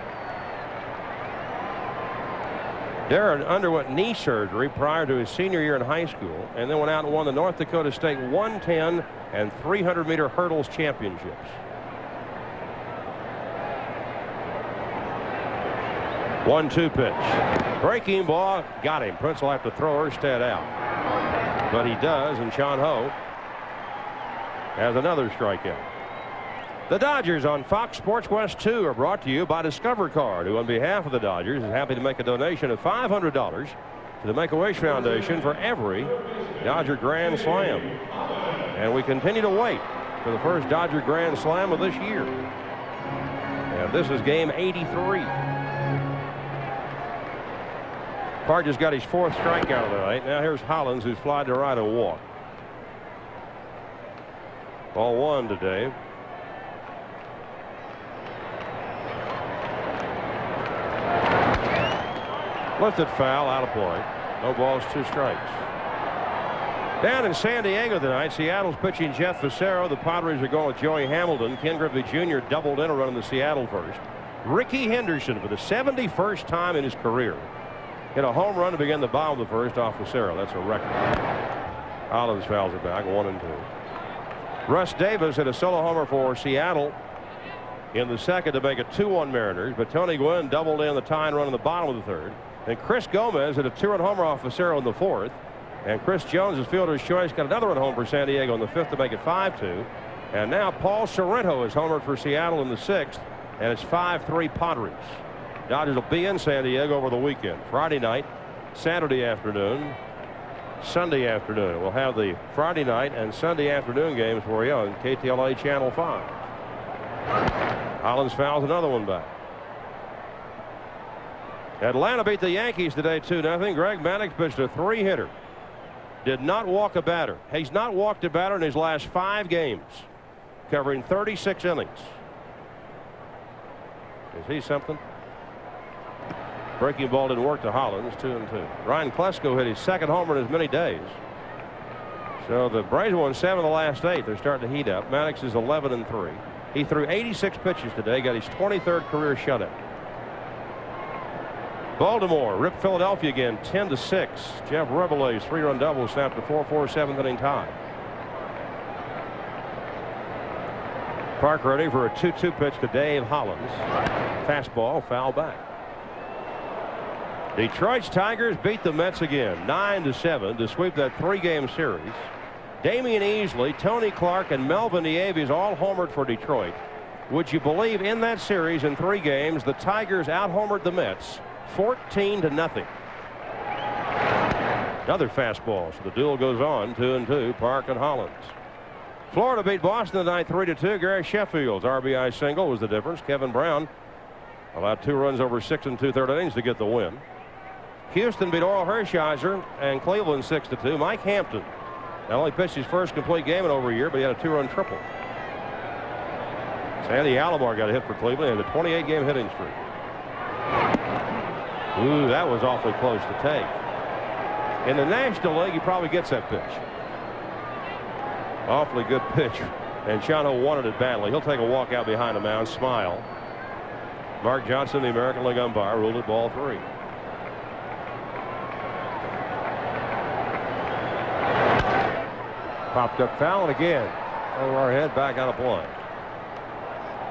Darren underwent knee surgery prior to his senior year in high school, and then went out and won the North Dakota State 110 and 300-meter hurdles championships. 1-2 pitch. Breaking ball, got him. Prince will have to throw Erstad out. But he does, and Sean Ho has another strikeout. The Dodgers on Fox Sports West 2 are brought to you by Discover Card, who on behalf of the Dodgers is happy to make a donation of $500 to the Make-A-Wish Foundation for every Dodger Grand Slam. And we continue to wait for the first Dodger Grand Slam of this year. And this is game 83. Park just got his 4th strikeout of the night. Now here's Hollins, who's flied to right and walk. Ball 1 to Dave. Lifted foul, out of play. No balls, 2 strikes. Down in San Diego tonight, Seattle's pitching Jeff Fassero. The Padres are going with Joey Hamilton. Ken Griffey Jr. doubled in a run in the Seattle first. Ricky Henderson, for the 71st time in his career, hit a home run to begin the bottom of the first off Fassero. That's a record. Hollins fouls it back, 1-2. Russ Davis hit a solo homer for Seattle in the second to make it 2-1 Mariners, but Tony Gwynn doubled in the tying run in the bottom of the third. And Chris Gomez hit a 2-run homer off Fassero in the 4th. And Chris Jones, his fielder's choice, got another run home for San Diego in the 5th to make it 5-2. And now Paul Sorrento is homered for Seattle in the 6th, and it's 5-3 Padres. Dodgers will be in San Diego over the weekend. Friday night, Saturday afternoon, Sunday afternoon. We'll have the Friday night and Sunday afternoon games for you on KTLA Channel 5. Hollins fouls another one back. Atlanta beat the Yankees today 2-0. Greg Maddux pitched a 3-hitter. Did not walk a batter. He's not walked a batter in his last 5 games, covering 36 innings. Is he something? Breaking ball didn't work to Hollins, 2-2. Ryan Klesko hit his 2nd homer in as many days. So the Braves won 7 of the last 8. They're starting to heat up. Maddux is 11-3. He threw 86 pitches today, got his 23rd career shutout. Baltimore ripped Philadelphia again 10-6. Jeff Reveille's 3-run double snapped a 4-4 7th inning tie. Park ready for a 2-2 pitch to Dave Hollins. Fastball, foul back. Detroit's Tigers beat the Mets again 9-7 to sweep that 3-game series. Damian Easley, Tony Clark, and Melvin Nieves all homered for Detroit. Would you believe in that series in 3 games the Tigers out-homered the Mets 14-0. Another fastball, so the duel goes on 2-2. Park and Hollins. Florida beat Boston tonight 3-2. Gary Sheffield's RBI single was the difference. Kevin Brown allowed 2 runs over 6 2/3 innings to get the win. Houston beat Oral Hershiser and Cleveland 6-2. Mike Hampton not only pitched his first complete game in over a year, but he had a 2-run triple. Sandy Alomar got a hit for Cleveland. He had a 28-game hitting streak. Ooh, that was awfully close to take. In the National League, he probably gets that pitch. Awfully good pitch. And Chano wanted it badly. He'll take a walk out behind the mound, smile. Mark Johnson, the American League umpire, ruled it ball 3. Popped up foul, and again over our head, back out of play.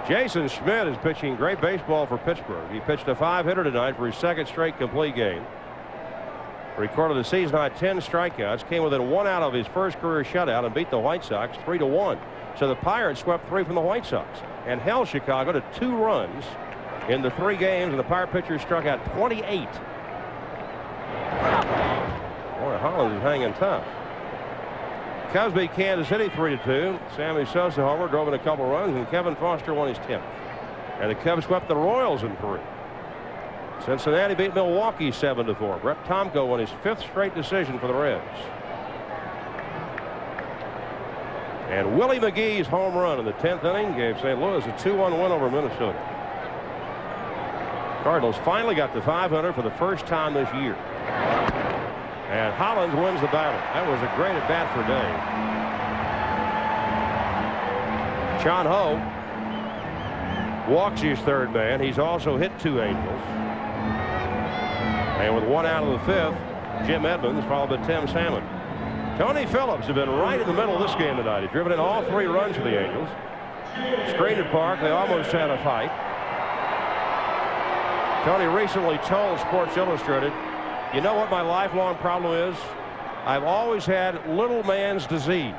Jason Schmidt is pitching great baseball for Pittsburgh. He pitched a 5-hitter tonight for his 2nd straight complete game. Recorded a season-high 10 strikeouts, came within 1 out of his first career shutout, and beat the White Sox 3-1. So the Pirates swept 3 from the White Sox and held Chicago to 2 runs in the 3 games, and the Pirate pitcher struck out 28. Boy, Hollins is hanging tough. Cubs beat Kansas City 3-2. Sammy Sosa homer, drove in a couple runs, and Kevin Foster won his 10th. And the Cubs swept the Royals in 3. Cincinnati beat Milwaukee 7-4. Brett Tomko won his 5th straight decision for the Reds. And Willie McGee's home run in the 10th inning gave St. Louis a 2-1 win over Minnesota. Cardinals finally got the 500 for the first time this year. And Hollins wins the battle. That was a great at bat for Dave. Sean Ho walks his third man. He's also hit 2 Angels. And with 1 out of the 5th, Jim Edmonds followed by Tim Salmon. Tony Phillips has been right in the middle of this game tonight. He's driven in all 3 runs for the Angels. Screened at Park. They almost had a fight. Tony recently told Sports Illustrated, you know what my lifelong problem is? I've always had little man's disease.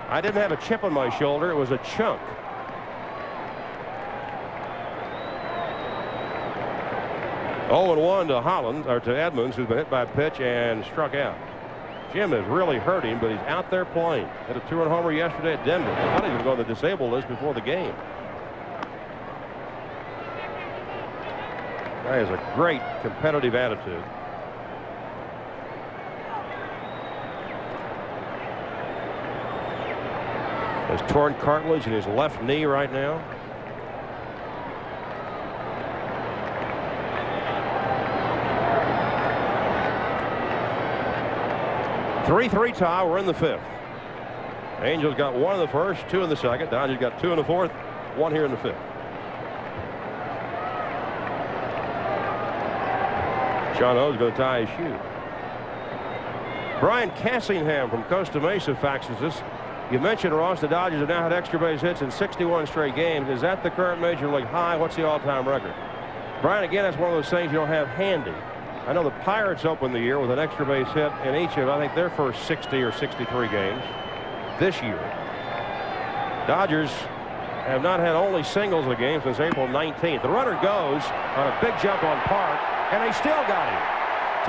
I didn't have a chip on my shoulder. It was a chunk. Oh, and 1 to Holland, or to Edmonds, who's been hit by a pitch and struck out. Jim is really hurting, but he's out there playing. Hit a 2-run homer yesterday at Denver. I thought he was going to the disabled list before the game. Guy has a great competitive attitude. Has torn cartilage in his left knee right now. Three tie. We're in the 5th. Angels got 1 in the 1st, 2 in the 2nd. Dodgers got 2 in the 4th, 1 here in the 5th. Sean O's going to tie his shoe. Brian Cassingham from Costa Mesa faxes us. You mentioned, Ross, the Dodgers have now had extra base hits in 61 straight games. Is that the current major league high? What's the all-time record? Brian, again, that's one of those things you don't have handy. I know the Pirates opened the year with an extra base hit in each of, I think, their first 60 or 63 games this year. Dodgers have not had only singles in the game since April 19th. The runner goes on a big jump on Park, and they still got him.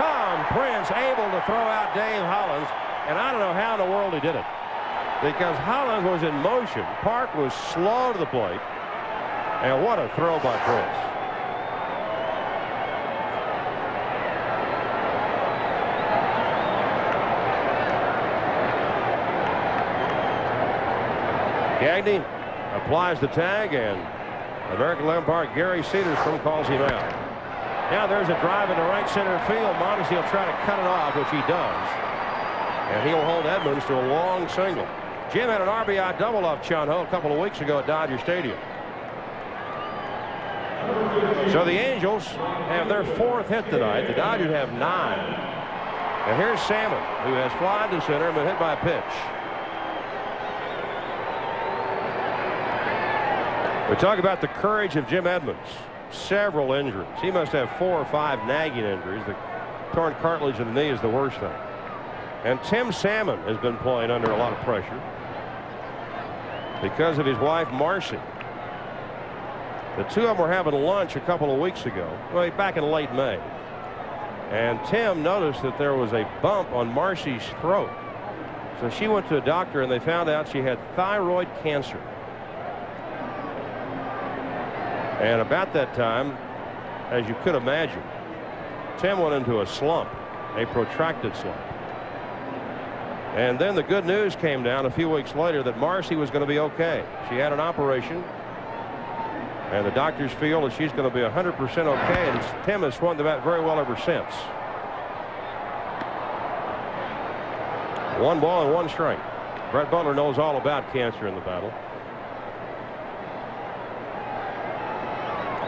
Tom Prince able to throw out Dave Hollins, and I don't know how in the world he did it, because Hollins was in motion. Park was slow to the plate, and what a throw by Prince. Gagne applies the tag, and American Legion umpire Gary Cedarstrom calls him out. Now there's a drive into right center field. Mondesi will try to cut it off, which he does. And he'll hold Edmonds to a long single. Jim had an RBI double off Chun-Ho a couple of weeks ago at Dodger Stadium. So the Angels have their 4th hit tonight. The Dodgers have 9. And here's Salmon, who has flied to center and been hit by a pitch. We talk about the courage of Jim Edmonds. Several injuries. He must have 4 or 5 nagging injuries. The torn cartilage in the knee is the worst thing. And Tim Salmon has been playing under a lot of pressure because of his wife, Marcy. The two of them were having lunch a couple of weeks ago, well, back in late May. And Tim noticed that there was a bump on Marcy's throat. So she went to a doctor, and they found out she had thyroid cancer. And about that time, as you could imagine, Tim went into a slump, a protracted slump. And then the good news came down a few weeks later that Marcy was going to be okay. She had an operation, and the doctors feel that she's going to be 100% okay, and Tim has swung the bat very well ever since. 1 ball and 1 strike. Brett Butler knows all about cancer in the battle.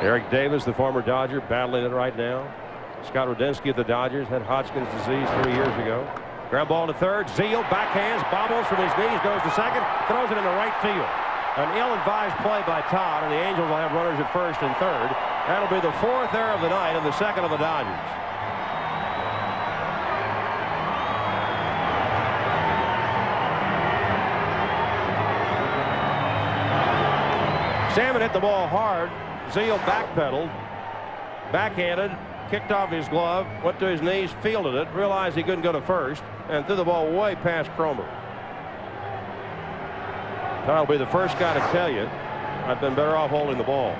Eric Davis, the former Dodger, battling it right now. Scott Rudensky of the Dodgers had Hodgkin's disease 3 years ago. Ground ball to third. Zeal backhands, bobbles from his knees, goes to second, throws it into right field. An ill-advised play by Todd, and the Angels will have runners at first and third. That'll be the 4th error of the night and the 2nd of the Dodgers. Salmon hit the ball hard. Zeal backpedaled, backhanded, kicked off his glove, went to his knees, fielded it, realized he couldn't go to first, and threw the ball way past Cromer. I'll be the first guy to tell you I've been better off holding the ball.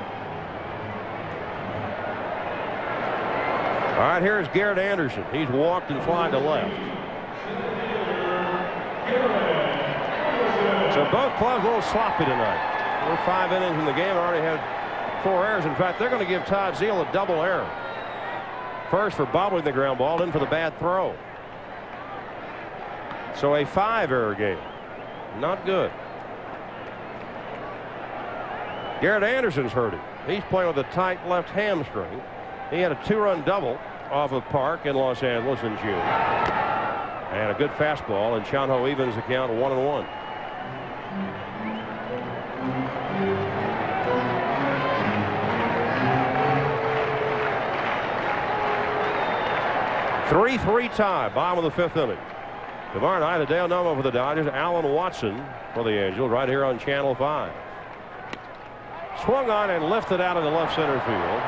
All right, here's Garrett Anderson. He's walked and flied to left. So both clubs a little sloppy tonight. We're 5 innings in the game. Already had 4 errors. In fact, they're going to give Todd Zeal a double error. First for bobbling the ground ball, then for the bad throw. So a 5-error game. Not good. Garrett Anderson's hurt him. He's playing with a tight left hamstring. He had a 2-run double off of Park in Los Angeles in June. And a good fastball, and Chan-Ho evens the count 1-1. Three tie, bottom of the 5th inning. Tomorrow night, a Dale Nomo for the Dodgers, Alan Watson for the Angels, right here on Channel 5. Swung on and lifted out of the left center field.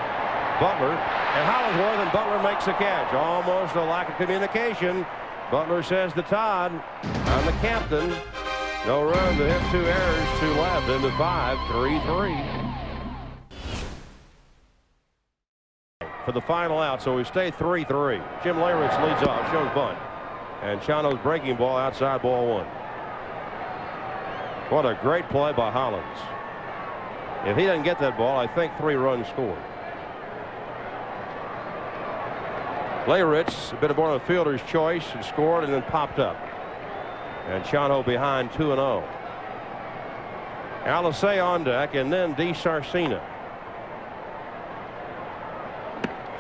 Butler and Hollingsworth, and Butler makes the catch. Almost a lack of communication. Butler says to Todd, I'm the captain. No run to hit, 2 errors, 2 left into 5, 3-3. For the final out, so we stay 3-3. Jim Leyritz leads off, shows bunt. And Chan-Ho's breaking ball outside, ball 1. What a great play by Hollins. If he doesn't get that ball, I think 3 runs scored. Leyritz, a bit of one of the fielder's choice, and scored and then popped up. And Chan-Ho behind 2-0. Alisei on deck, and then DeSarcina.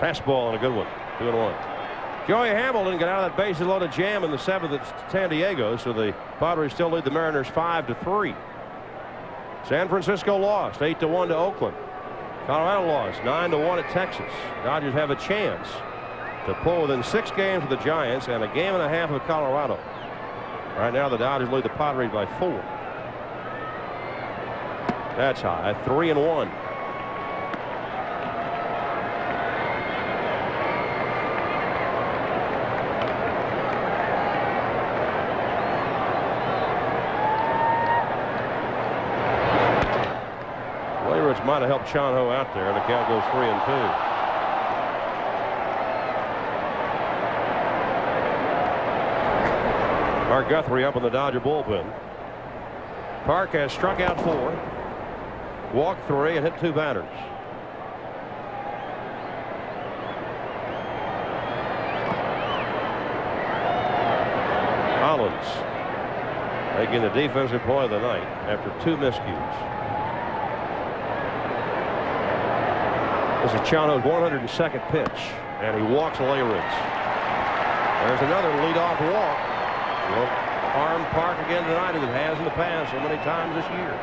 Fastball and a good one. 2-1. Joey Hamilton got out of that bases loaded jam in the 7th at San Diego, so the Padres still lead the Mariners 5-3. San Francisco lost 8-1 to Oakland. Colorado lost 9-1 at Texas. Dodgers have a chance to pull within 6 games of the Giants and a game and a half of Colorado. Right now the Dodgers lead the Padres by 4. That's high. 3-1. Leyritz might have helped Chan-Ho out there, and the count goes 3-2. Mark Guthrie up in the Dodger bullpen. Park has struck out 4, walked 3, and hit 2 batters. Hollins making the defensive play of the night after 2 miscues. This is Chan-Ho's 102nd pitch, and he walks Leyritz. There's another leadoff walk. Will harm Park again tonight, as it has in the past so many times this year.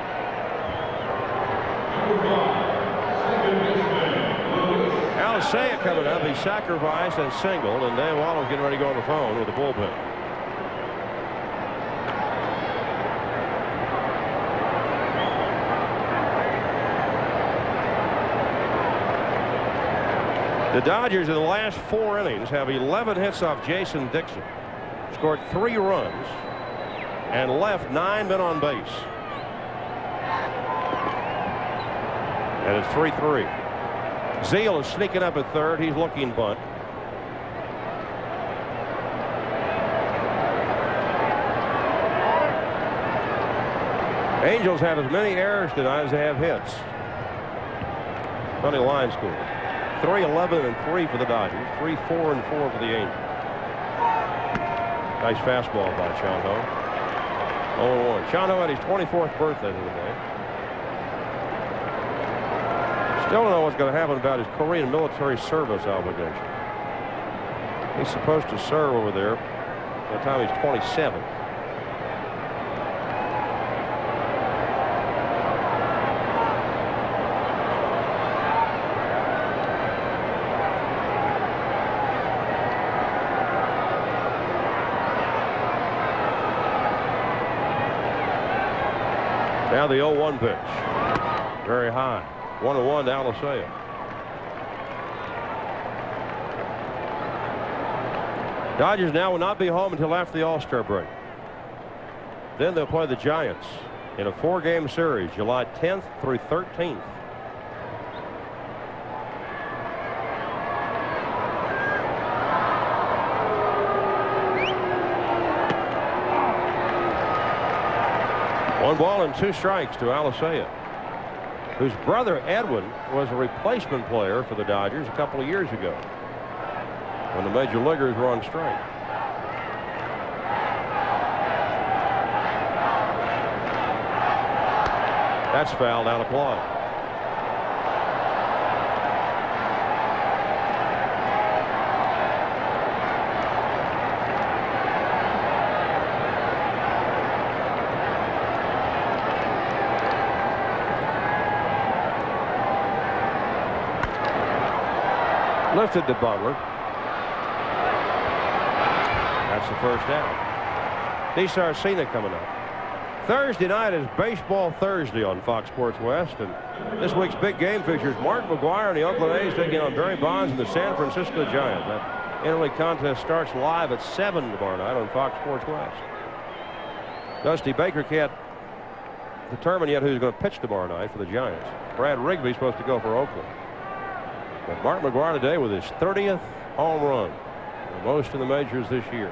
Alisei coming up. He sacrificed and singled, and Dave Waller's getting ready to go on the phone with the bullpen. The Dodgers in the last 4 innings have 11 hits off Jason Dixon. Scored 3 runs and left 9 men on base. And it's 3-3. Zeal is sneaking up at third. He's looking bunt. Angels have as many errors tonight as they have hits. Funny line score. 3-11-3 for the Dodgers. 3-4-4 for the Angels. Nice fastball by Chan-Ho. 0-1. Chan-Ho had his 24th birthday today. Still don't know what's going to happen about his Korean military service obligation. He's supposed to serve over there by the time he's 27. Now the 0-1 pitch. Very high. 1-1 to Alisei. Dodgers now will not be home until after the All-Star break. Then they'll play the Giants in a 4-game series, July 10th through 13th. One ball and 2 strikes to Alisei, whose brother Edwin was a replacement player for the Dodgers a couple of years ago when the major leaguers were on strike. That's fouled out of play. Lifted to Butler. That's the first down. DeSarcina coming up. Thursday night is Baseball Thursday on Fox Sports West, and this week's big game features Mark McGwire and the Oakland A's taking on Barry Bonds and the San Francisco Giants. That interleague contest starts live at 7 tomorrow night on Fox Sports West. Dusty Baker can't determine yet who's going to pitch tomorrow night for the Giants. Brad Rigby's supposed to go for Oakland. But Mark McGwire today with his 30th home run, the most in the majors this year.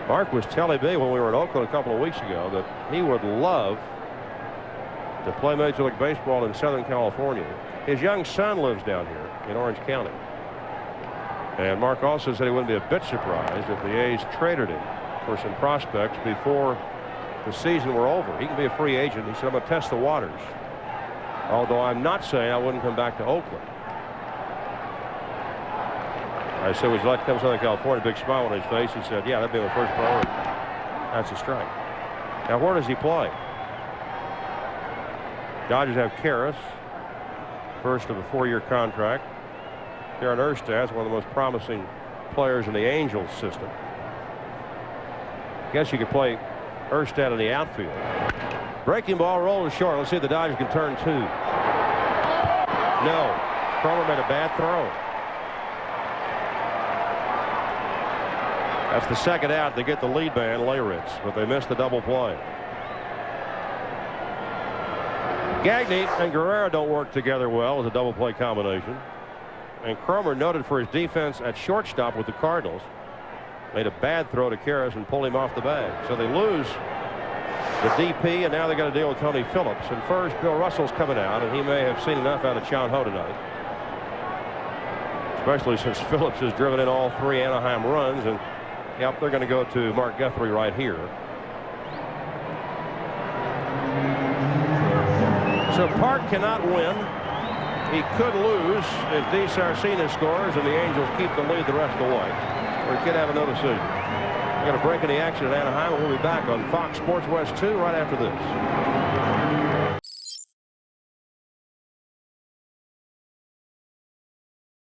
Mark was telling me when we were in Oakland a couple of weeks ago that he would love to play Major League Baseball in Southern California. His young son lives down here in Orange County. And Mark also said he wouldn't be a bit surprised if the A's traded him for some prospects before the season were over. He can be a free agent. He said, I'm going to test the waters. Although I'm not saying I wouldn't come back to Oakland. I said, would you like to come to Southern California? Big smile on his face. He said, yeah, that'd be my first priority. That's a strike. Now, where does he play? Dodgers have Karras, first of a 4-year contract. Darren Erstad's one of the most promising players in the Angels system. Guess you could play Erstad in the outfield. Breaking ball rolls short. Let's see if the Dodgers can turn 2. No. Cromer made a bad throw. That's the second out. They get the lead man, Leyritz, but they missed the double play. Gagne and Guerrero don't work together well as a double play combination. And Cromer, noted for his defense at shortstop with the Cardinals, made a bad throw to Karras and pulled him off the bag. So they lose the DP, and now they got to deal with Tony Phillips. And first, Bill Russell's coming out, and he may have seen enough out of Chan Ho tonight. Especially since Phillips has driven in all 3 Anaheim runs, and yep, they're going to go to Mark Guthrie right here. So Park cannot win. He could lose if DeSarcina scores and the Angels keep the lead the rest of the way. Or he could have a no decision. We're going to break in the action at Anaheim, and we'll be back on Fox Sports West 2 right after this.